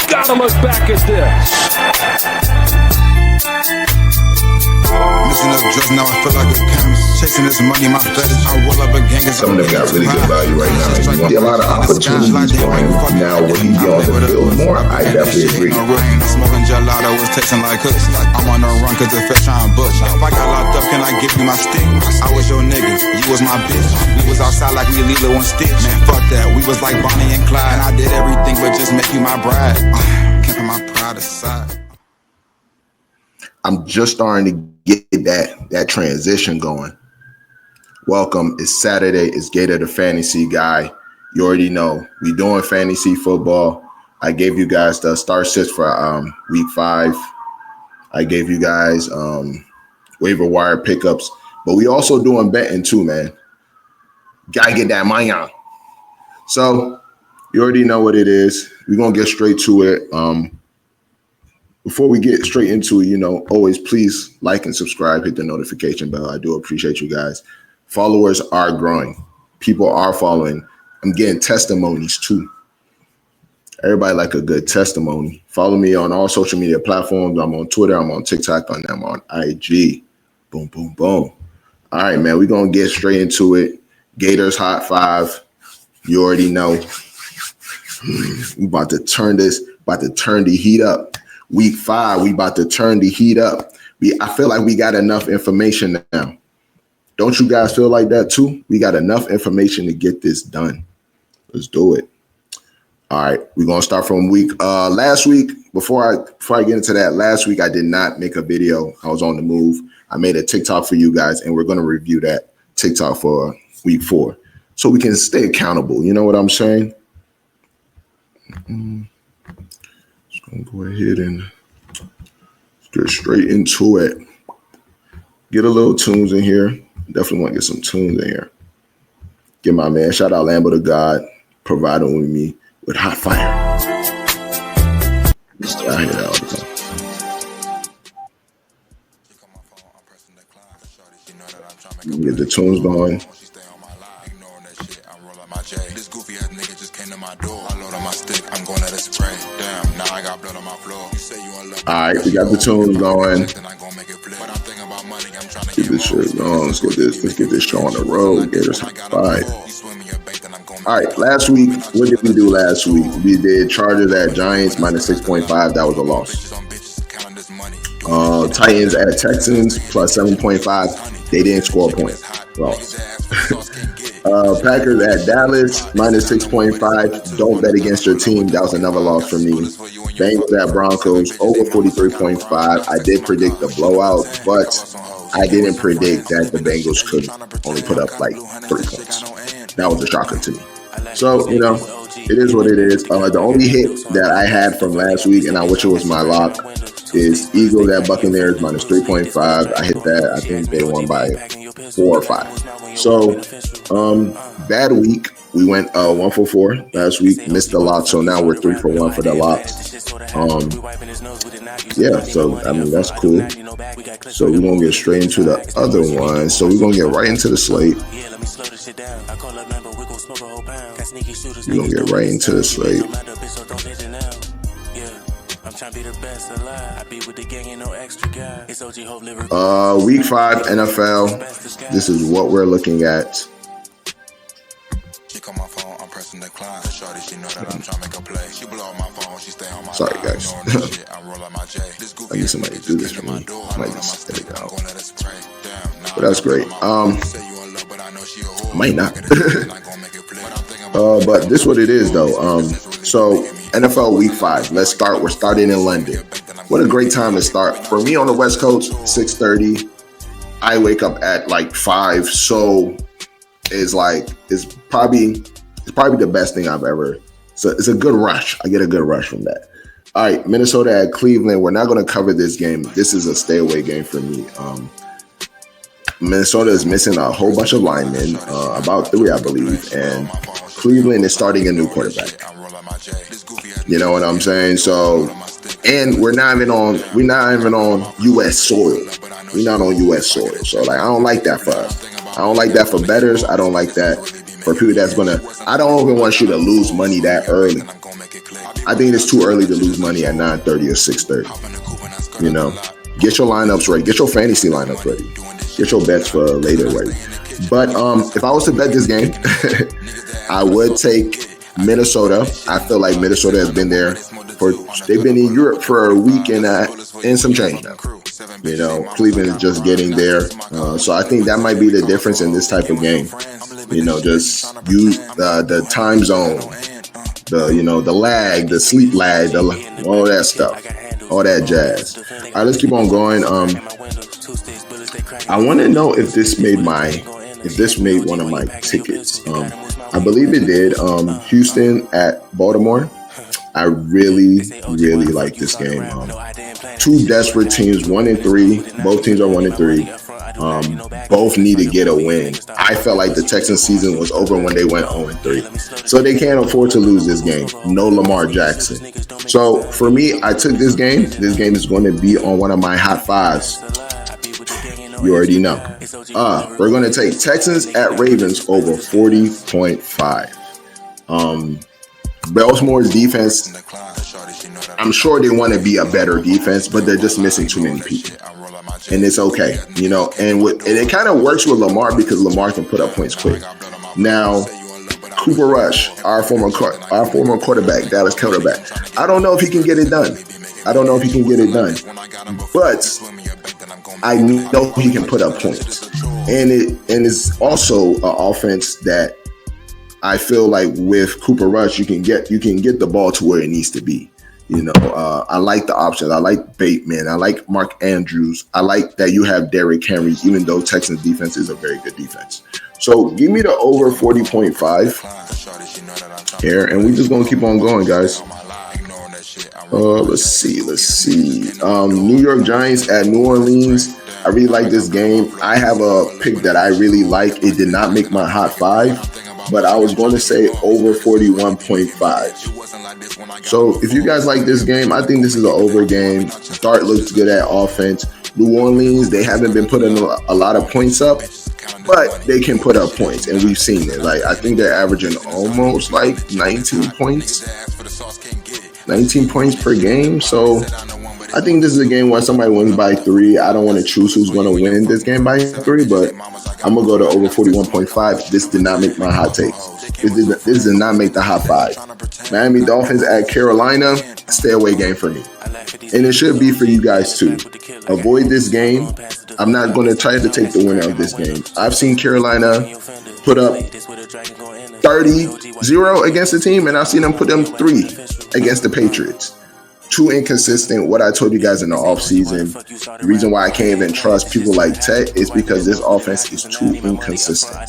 Gotta look back at this. Missing up drugs, now I feel like a chemist. Chasing this money, my fetish. I roll up a gang of some of them got really good value right now. You see a lot of opportunities for him now. Will he be on the field more? I definitely agree. Smoking gelato was tasting like hooks. I'm on the run cause the fish trying bush. If I got locked up, can I give you my stick? I was your nigga, you was my bitch. We was outside like we Lilo and Stitch. Man, fuck that, we was like Bonnie and Clyde. And I did everything but just make you my bride. Keeping my pride aside. I'm just starting to get that transition going. Welcome. It's Saturday. It's Gator, the fantasy guy. You already know we doing fantasy football. I gave you guys the start sits for week 5. I gave you guys waiver wire pickups, but we also doing betting too, man. Gotta get that money on. So you already know what it is. We're gonna get straight to it. Before we get straight into it, always please like and subscribe, hit the notification bell. I do appreciate you guys. Followers are growing. People are following. I'm getting testimonies too. Everybody like a good testimony. Follow me on all social media platforms. I'm on Twitter. I'm on TikTok. I'm on IG. Boom, boom, boom. All right, man. We're going to get straight into it. Gators Hot 5. You already know. We about to turn the heat up. Week 5, we about to turn the heat up. I feel like we got enough information now. Don't you guys feel like that too? We got enough information to get this done. Let's do it. All right, we're gonna start from last week. Before I get into that, last week I did not make a video. I was on the move. I made a TikTok for you guys, and we're gonna review that TikTok for week 4, so we can stay accountable. You know what I'm saying? Just gonna go ahead and get straight into it. Get a little tunes in here. Definitely want to get some tunes in here. Get my man, shout out Lambo to God, providing with me with hot fire. I hear that all the time. Get the tunes going. This goofy ass nigga just came to my door. I load on my stick, I'm going let it spray. Damn, now I got blood on my floor. You say you in love. All right, we got the tunes going. Get this shit going. Let's get this show on the road. Gators Hot 5. All right, last week, what did we do last week? We did Chargers at Giants minus 6.5. That was a loss. Titans at Texans plus 7.5. They didn't score a point. Loss. Packers at Dallas minus 6.5. Don't bet against your team. That was another loss for me. Bengals at Broncos over 43.5. I did predict the blowout, but I didn't predict that the Bengals could only put up like 3 points. That was a shocker to me. So, it is what it is. The only hit that I had from last week, and I wish it was my lock, is Eagles at Buccaneers minus 3.5. I hit that. I think they won by 4 or 5. So, bad week. We went 1 for 4 last week. Missed the lock, so now we're 3 for 1 for the locks. Yeah, so I mean that's cool. So we're gonna get straight into the other one. So we're gonna get right into the slate. We're gonna get right into the slate. Week 5 NFL. This is what we're looking at. Sorry, guys. I need somebody to do this for me. Might just edit it out. But that's great. Might not. But this is what it is, though. So NFL Week 5. Let's start. We're starting in London. What a great time to start. For me on the West Coast, 6:30. I wake up at like 5. So it's probably the best thing I've ever. So it's a good rush. I get a good rush from that. All right, Minnesota at Cleveland. We're not going to cover this game. This is a stay away game for me. Minnesota is missing a whole bunch of linemen, about 3, I believe, and Cleveland is starting a new quarterback. You know what I'm saying? So, and we're not even on U.S. soil. We're not on U.S. soil. So, I don't like that for us. I don't like that for bettors. I don't like that For people that's gonna, I don't even want you to lose money that early. I think it's too early to lose money at 9:30 or 6:30. Get your lineups ready. Get your fantasy lineups ready. Get your bets for later ready. But if I was to bet this game, I would take Minnesota. I feel like Minnesota has been there they've been in Europe for a week and some change now. Cleveland is just getting there. So I think that might be the difference in this type of game. Just use the time zone, the lag, the sleep lag, all that stuff, all that jazz. All right, let's keep on going. I want to know if this made one of my tickets. I believe it did. Houston at Baltimore. I really, really like this game. Two desperate teams, 1-3. Both teams are 1-3. Both need to get a win. I felt like the Texans season was over when they went 0-3. So they can't afford to lose this game. No Lamar Jackson. So for me, I took this game. This game is going to be on one of my hot fives. You already know. We're going to take Texans at Ravens over 40.5. Baltimore's defense, I'm sure they want to be a better defense, but they're just missing too many people. And it's okay, and it kind of works with Lamar because Lamar can put up points quick. Now, Cooper Rush, our former quarterback, Dallas quarterback, I don't know if he can get it done. But I know he can put up points. And it's also an offense that I feel like with Cooper Rush, you can get the ball to where it needs to be. I like the options. I like Bateman. I like Mark Andrews. I like that you have Derrick Henry, even though Texans defense is a very good defense. So give me the over 40.5 here, and we're just gonna keep on going, guys. Let's see. New York Giants at New Orleans. I really like this game. I have a pick that I really like. It did not make my hot five, but I was going to say over 41.5. So if you guys like this game, I think this is an over game. Dart looks good at offense. New Orleans, they haven't been putting a lot of points up, but they can put up points, and we've seen it. Like, I think they're averaging almost like 19 points per game. So I think this is a game where somebody wins by 3. I don't want to choose who's going to win this game by 3, but I'm going to go to over 41.5. This did not make my hot takes. This did not make the hot five. Miami Dolphins at Carolina, stay away game for me. And it should be for you guys too. Avoid this game. I'm not going to try to take the winner of this game. I've seen Carolina put up 30-0 against the team, and I've seen them put them 3 against the Patriots. Too inconsistent. What I told you guys in the offseason, the reason why I can't even trust people like Tech is because this offense is too inconsistent.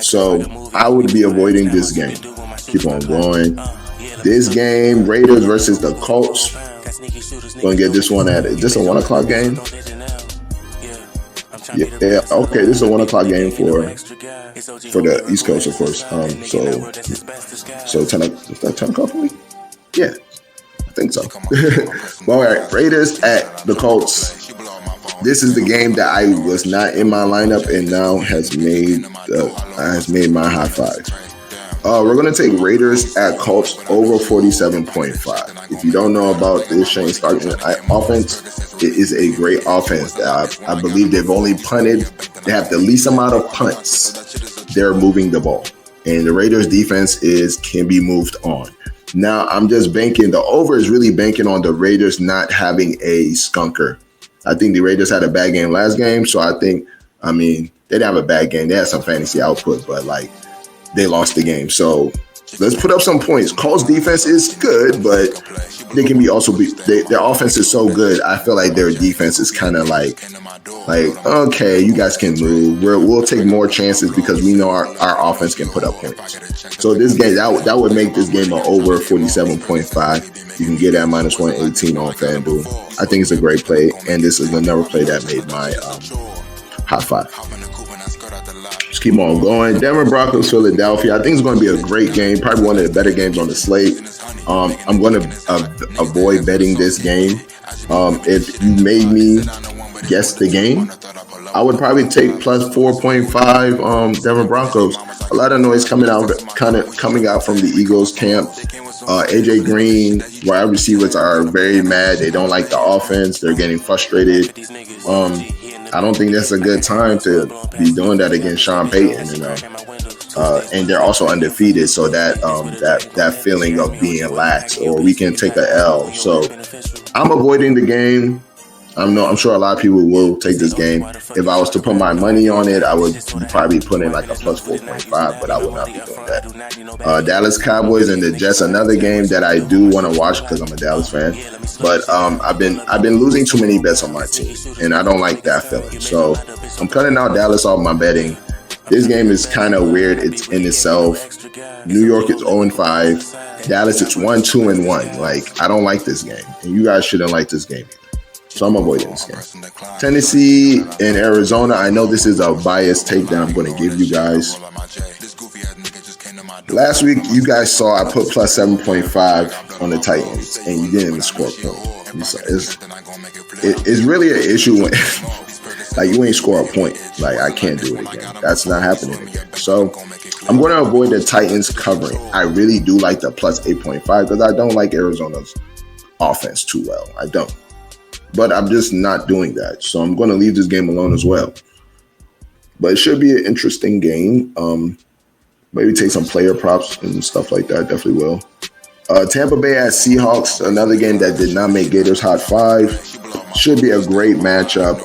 So I would be avoiding this game. Keep on going. This game, Raiders versus the Colts. Gonna get this one is this a 1 o'clock game? Yeah, okay, this is a 1 o'clock game for the East Coast, of course. So 10 o'clock for me? Yeah. I think so. Well, all right, Raiders at the Colts. This is the game that I was not in my lineup and now has made my high five. We're going to take Raiders at Colts over 47.5. If you don't know about this Shane Starkman offense, it is a great offense. I believe they've only punted. They have the least amount of punts. They're moving the ball. And the Raiders defense can be moved on. Now, I'm just banking. The over is really banking on the Raiders not having a skunker. I think the Raiders had a bad game last game. So they didn't have a bad game. They had some fantasy output, but they lost the game. So let's put up some points. Colts defense is good, but they can their offense is so good. I feel like their defense is kind of like, okay, you guys can move. We'll take more chances because we know our offense can put up points. So this game, that would make this game an over 47.5. You can get at minus 118 on FanDuel. I think it's a great play, and this is another play that made my hot five. Let's keep on going. Denver Broncos, Philadelphia. I think it's going to be a great game. Probably one of the better games on the slate. I'm going to avoid betting this game. If you made me guess the game, I would probably take plus 4.5 Denver Broncos. a lot of noise coming out from the Eagles camp. AJ Green, wide receivers are very mad. They don't like the offense. They're getting frustrated. I don't think that's a good time to be doing that against Sean Payton, and they're also undefeated, so that feeling of being lax or we can take a L. So I'm avoiding the game. I'm sure a lot of people will take this game. If I was to put my money on it, I would probably put in like a plus 4.5, but I would not be doing that. Dallas Cowboys and the Jets, another game that I do want to watch because I'm a Dallas fan. But I've been losing too many bets on my team, and I don't like that feeling. So I'm cutting out Dallas off my betting. This game is kind of weird. It's in itself. New York is 0-5. Dallas is 1-2-1. Like, I don't like this game, and you guys shouldn't like this game. So I'm avoiding this game. Tennessee and Arizona. I know this is a biased take that I'm going to give you guys. Last week, you guys saw I put plus 7.5 on the Titans, and you didn't even score a point. It's really an issue when like you ain't score a point. Like, I can't do it again. That's not happening again. So I'm going to avoid the Titans covering. I really do like the plus 8.5 because I don't like Arizona's offense too well. I don't. But I'm just not doing that. So I'm going to leave this game alone as well. But it should be an interesting game. Maybe take some player props and stuff like that. Definitely will. Tampa Bay at Seahawks, another game that did not make Gators Hot 5. Should be a great matchup.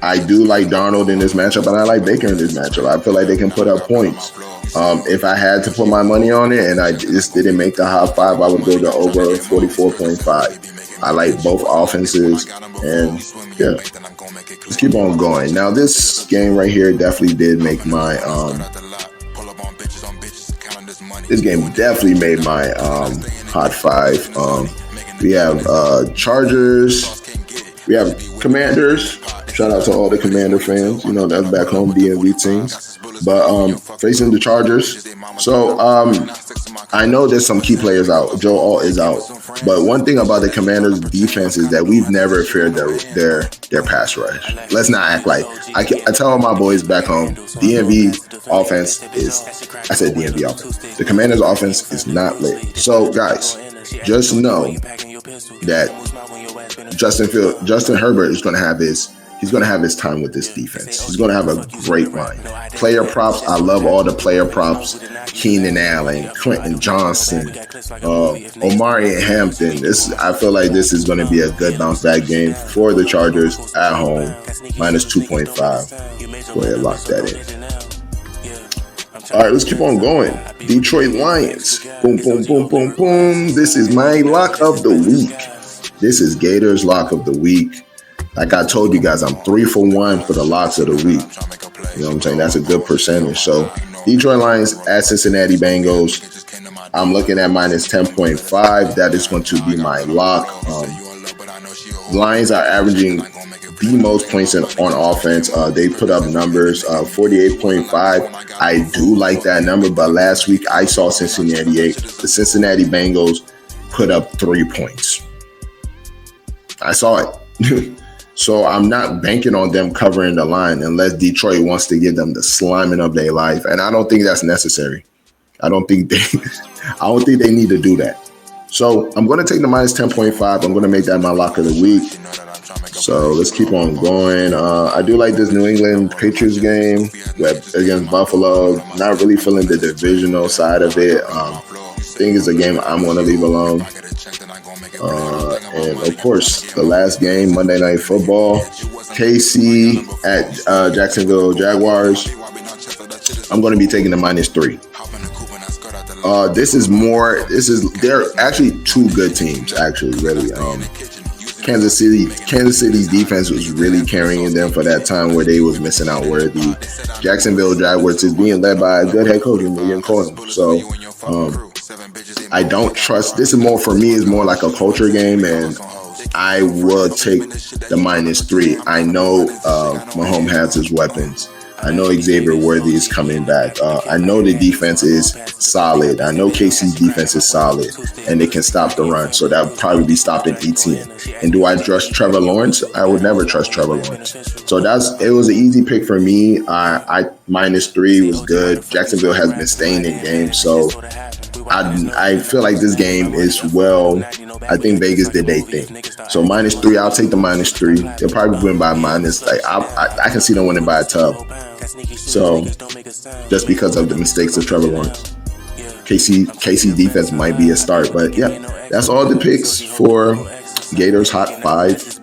I do like Darnold in this matchup, and I like Baker in this matchup. I feel like they can put up points. If I had to put my money on it and I just didn't make the Hot 5, I would go to over 44.5. I like both offenses, and yeah, let's keep on going. Now, this game right here definitely did make my this game definitely made my Hot 5. We have Chargers, we have Commanders. Shout out to all the Commander fans. You know, that's back home DMV teams. But facing the Chargers. So I know there's some key players out. Joe Alt is out. But one thing about the Commanders' defense is that we've never feared their pass rush. Let's not act like I tell all my boys back home, DMV offense is, I said DMV offense. The Commanders' offense is not lit. So guys, just know that Justin Herbert is going to have his time with this defense. He's going to have a great line. Player props, I love all the player props. Keenan Allen, Clinton Johnson, Omari Hampton. I feel like this is going to be a good bounce back game for the Chargers at home. Minus 2.5. Go ahead, lock that in. All right, let's keep on going. Detroit Lions. Boom, boom, boom, boom, boom. This is my lock of the week. This is Gator's lock of the week. Like I told you guys, I'm 3 for 1 for the locks of the week. You know what I'm saying? That's a good percentage. So Detroit Lions at Cincinnati Bengals. I'm looking at minus 10.5. That is going to be my lock. Lions are averaging the most points on offense. They put up numbers, 48.5. I do like that number, but last week I saw the Cincinnati Bengals put up 3 points. I saw it. So I'm not banking on them covering the line unless Detroit wants to give them the sliming of their life. And I don't think that's necessary. I don't think they need to do that. So I'm going to take the minus 10.5. I'm going to make that my lock of the week. So let's keep on going. I do like this New England Patriots game against Buffalo. Not really feeling the divisional side of it. I think it's a game I'm going to leave alone. And of course, the last game, Monday Night Football, KC at Jacksonville Jaguars. I'm going to be taking the minus 3. They're actually two good teams, actually, really. Kansas City's defense was really carrying them for that time where they was missing out worthy. Jacksonville Jaguars is being led by a good head coach, William Cohen. So, I don't trust. This is more for me. Is more like a culture game, and I will take the minus 3. I know Mahomes has his weapons. I know Xavier Worthy is coming back. I know the defense is solid. I know KC's defense is solid, and they can stop the run. So that would probably be stopped at 18. And do I trust Trevor Lawrence? I would never trust Trevor Lawrence. So it was an easy pick for me. I -3 was good. Jacksonville has been staying in games, so I feel like this game is I think Vegas did their thing. So -3, I'll take the -3. They'll probably win by minus. Like I can see them winning by a tub. So just because of the mistakes of Trevor Lawrence, KC defense might be a start. But yeah, that's all the picks for Gators Hot 5.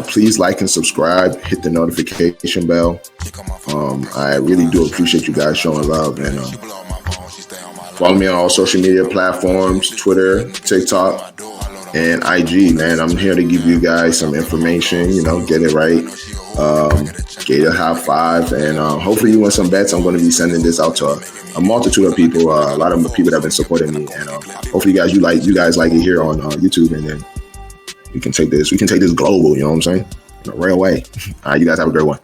Please like and subscribe. Hit the notification bell. I really do appreciate you guys showing love, and follow me on all social media platforms: Twitter, TikTok, and IG. Man, I'm here to give you guys some information. Get it right. Gator Hot 5, and hopefully you win some bets. I'm going to be sending this out to a multitude of people. A lot of people that have been supporting me, and hopefully you guys like it here on YouTube, and then we can take this global. You know what I'm saying? Real way. All right, you guys have a great one.